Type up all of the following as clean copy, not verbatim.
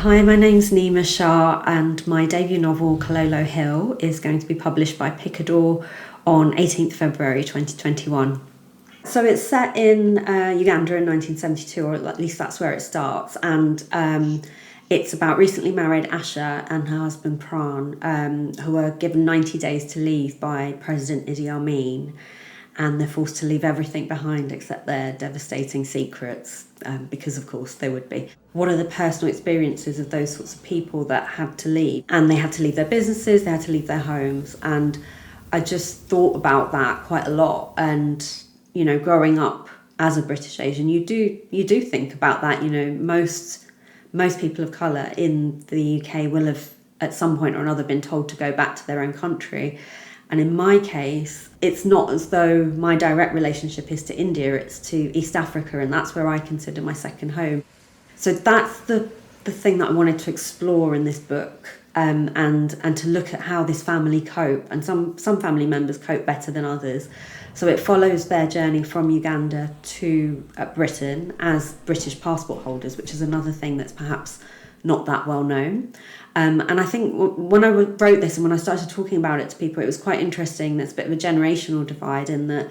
Hi, my name's Neema Shah, and my debut novel, Kololo Hill, is going to be published by Picador on 18th February 2021. So it's set in Uganda in 1972, or at least that's where it starts, and it's about recently married Asha and her husband Pran, who are given 90 days to leave by President Idi Amin, and they're forced to leave everything behind except their devastating secrets, because of course they would be. What are the personal experiences of those sorts of people that had to leave? And they had to leave their businesses, they had to leave their homes, and I just thought about that quite a lot. And you know, growing up as a British Asian, you do think about that. You know, most people of colour in the UK will have at some point or another been told to go back to their own country. And in my case, it's not as though my direct relationship is to India, it's to East Africa, and that's where I consider my second home. So that's the thing that I wanted to explore in this book, and to look at how this family cope, and some family members cope better than others. So it follows their journey from Uganda to Britain as British passport holders, which is another thing that's perhaps not that well known. And I think when I wrote this and when I started talking about it to people, it was quite interesting. There's a bit of a generational divide in that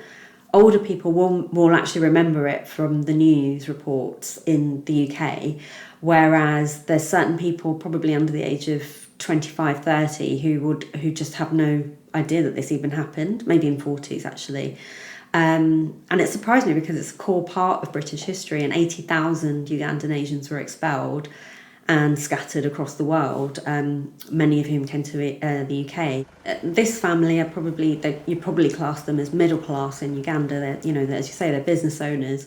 older people will actually remember it from the news reports in the UK, whereas there's certain people probably under the age of 25, 30 who just have no idea that this even happened, maybe in 40s actually. And it surprised me because it's a core part of British history, and 80,000 Ugandan Asians were expelled and scattered across the world, many of whom came to the UK. This family are you probably class them as middle class in Uganda. They're, you know, as you say, they're business owners,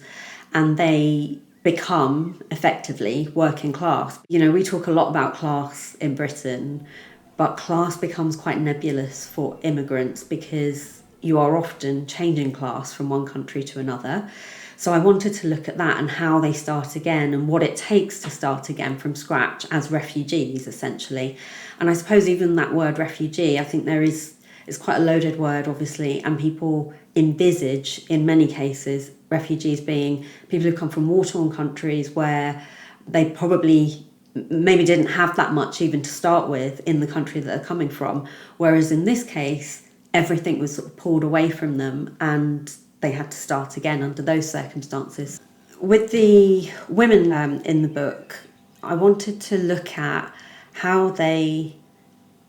and they become effectively working class. You know, we talk a lot about class in Britain, but class becomes quite nebulous for immigrants because you are often changing class from one country to another. So I wanted to look at that and how they start again and what it takes to start again from scratch as refugees, essentially. And I suppose even that word refugee, I think it's quite a loaded word, obviously, and people envisage, in many cases, refugees being people who come from war-torn countries where they probably maybe didn't have that much even to start with in the country that they're coming from. Whereas in this case, everything was sort of pulled away from them and they had to start again under those circumstances. With the women in the book, I wanted to look at how they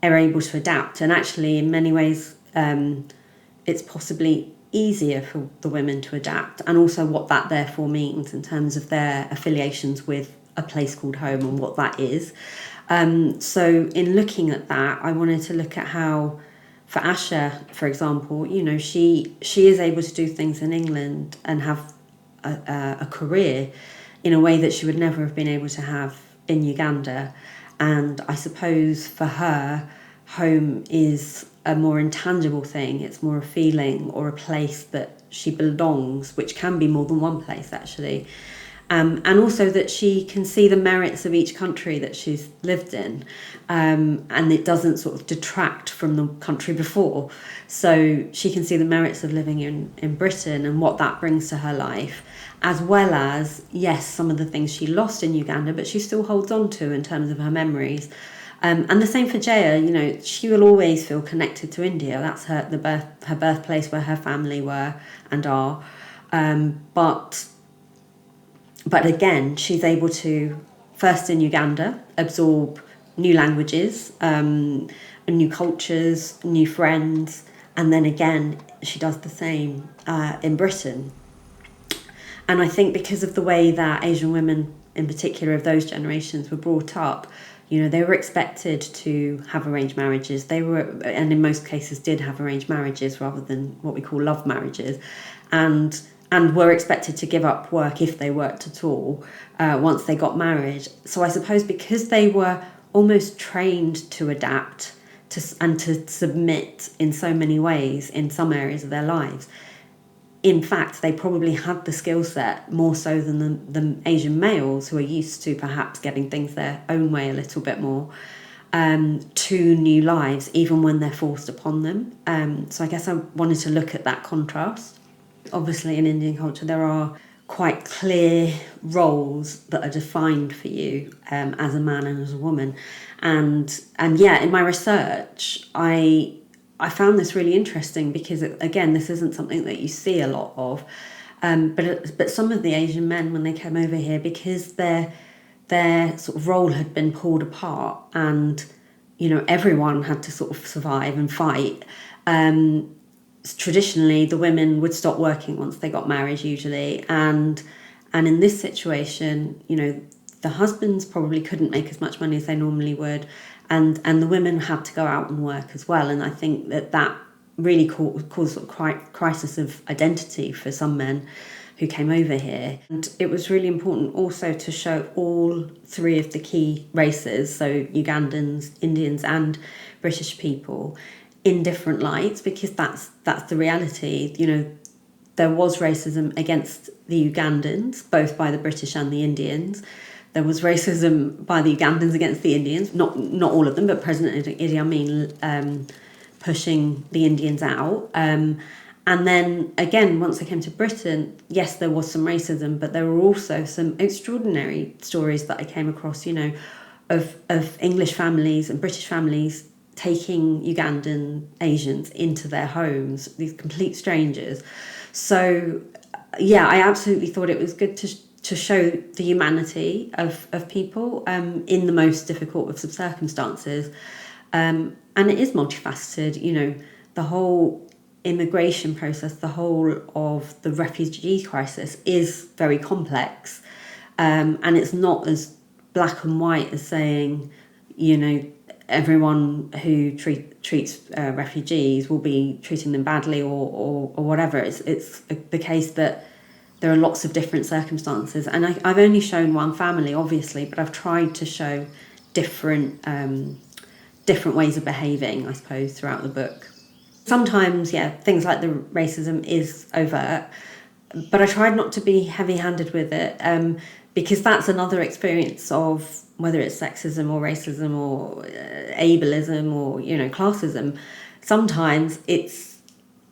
are able to adapt, and actually in many ways it's possibly easier for the women to adapt, and also what that therefore means in terms of their affiliations with a place called home and what that is. So in looking at that, I wanted to look at how, for Asha, for example, you know, she is able to do things in England and have a career in a way that she would never have been able to have in Uganda. And I suppose for her, home is a more intangible thing. It's more a feeling or a place that she belongs, which can be more than one place actually. And also that she can see the merits of each country that she's lived in, and it doesn't sort of detract from the country before. So she can see the merits of living in Britain and what that brings to her life, as well as, yes, some of the things she lost in Uganda, but she still holds on to in terms of her memories. And the same for Jaya, you know, she will always feel connected to India. That's her birthplace where her family were and are. But again, she's able to, first in Uganda, absorb new languages, new cultures, new friends, and then again, she does the same in Britain. And I think because of the way that Asian women, in particular of those generations, were brought up, you know, they were expected to have arranged marriages. They were, and in most cases did have arranged marriages rather than what we call love marriages. And were expected to give up work if they worked at all once they got married. So I suppose because they were almost trained to adapt and to submit in so many ways in some areas of their lives, in fact, they probably had the skill set more so than the Asian males who are used to perhaps getting things their own way a little bit more, to new lives, even when they're forced upon them. So I guess I wanted to look at that contrast. Obviously, in Indian culture, there are quite clear roles that are defined for you as a man and as a woman. And yeah, in my research, I found this really interesting because, again, this isn't something that you see a lot of. But some of the Asian men, when they came over here, because their sort of role had been pulled apart, and everyone had to sort of survive and fight. Traditionally, the women would stop working once they got married, usually, and in this situation, the husbands probably couldn't make as much money as they normally would, and the women had to go out and work as well. And I think that really caused sort of crisis of identity for some men who came over here. And it was really important also to show all three of the key races, so Ugandans, Indians and British people, in different lights, because that's the reality. There was racism against the Ugandans, both by the British and the Indians. There was racism by the Ugandans against the Indians, not all of them, but President Idi Amin pushing the Indians out. And then again, once they came to Britain, yes, there was some racism, but there were also some extraordinary stories that I came across, of English families and British families taking Ugandan Asians into their homes, these complete strangers. So, yeah, I absolutely thought it was good to show the humanity of people in the most difficult of circumstances. And it is multifaceted, the whole immigration process, the whole of the refugee crisis is very complex. And it's not as black and white as saying, everyone who treats refugees will be treating them badly or whatever. It's the case that there are lots of different circumstances. And I've only shown one family, obviously, but I've tried to show different ways of behaving, I suppose, throughout the book. Sometimes, yeah, things like the racism is overt, but I tried not to be heavy-handed with it, because that's another experience of whether it's sexism or racism or ableism or, classism. Sometimes it's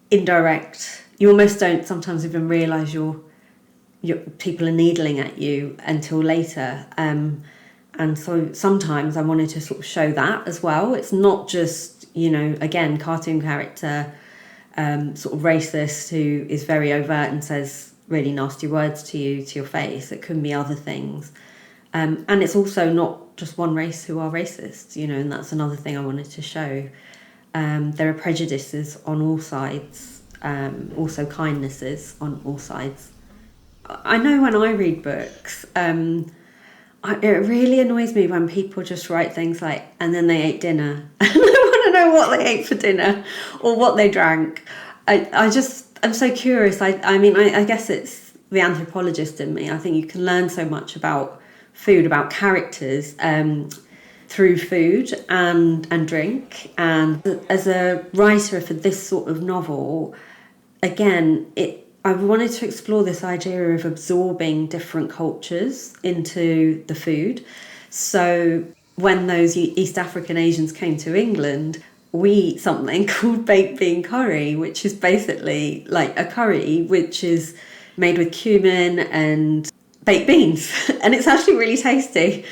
indirect. You almost don't sometimes even realise your people are needling at you until later. And so sometimes I wanted to sort of show that as well. It's not just, again, cartoon character, sort of racist who is very overt and says really nasty words to you, to your face. It can be other things. And it's also not just one race who are racist, and that's another thing I wanted to show. There are prejudices on all sides, also kindnesses on all sides. I know when I read books, it really annoys me when people just write things like, and then they ate dinner. And I want to know what they ate for dinner or what they drank. I'm so curious. I guess it's the anthropologist in me. I think you can learn so much about food, about characters, through food and drink. And as a writer for this sort of novel, again, I wanted to explore this idea of absorbing different cultures into the food. So when those East African Asians came to England, we eat something called baked bean curry, which is basically like a curry which is made with cumin and baked beans. And it's actually really tasty.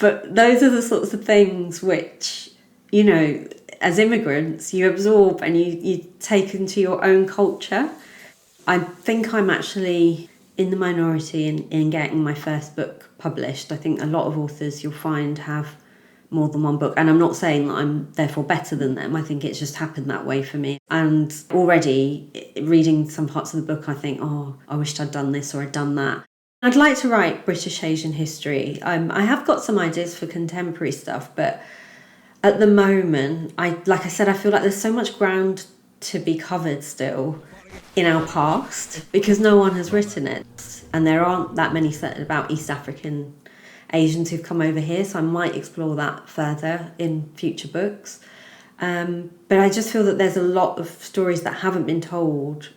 But those are the sorts of things which, as immigrants, you absorb and you take into your own culture. I think I'm actually in the minority in getting my first book published. I think a lot of authors you'll find have more than one book. And I'm not saying that I'm therefore better than them. I think it's just happened that way for me. And already reading some parts of the book, I think, I wished I'd done this or I'd done that. I'd like to write British Asian history. I have got some ideas for contemporary stuff, but at the moment, like I said, I feel like there's so much ground to be covered still in our past because no one has written it, and there aren't that many said about East African Asians who've come over here, so I might explore that further in future books. But I just feel that there's a lot of stories that haven't been told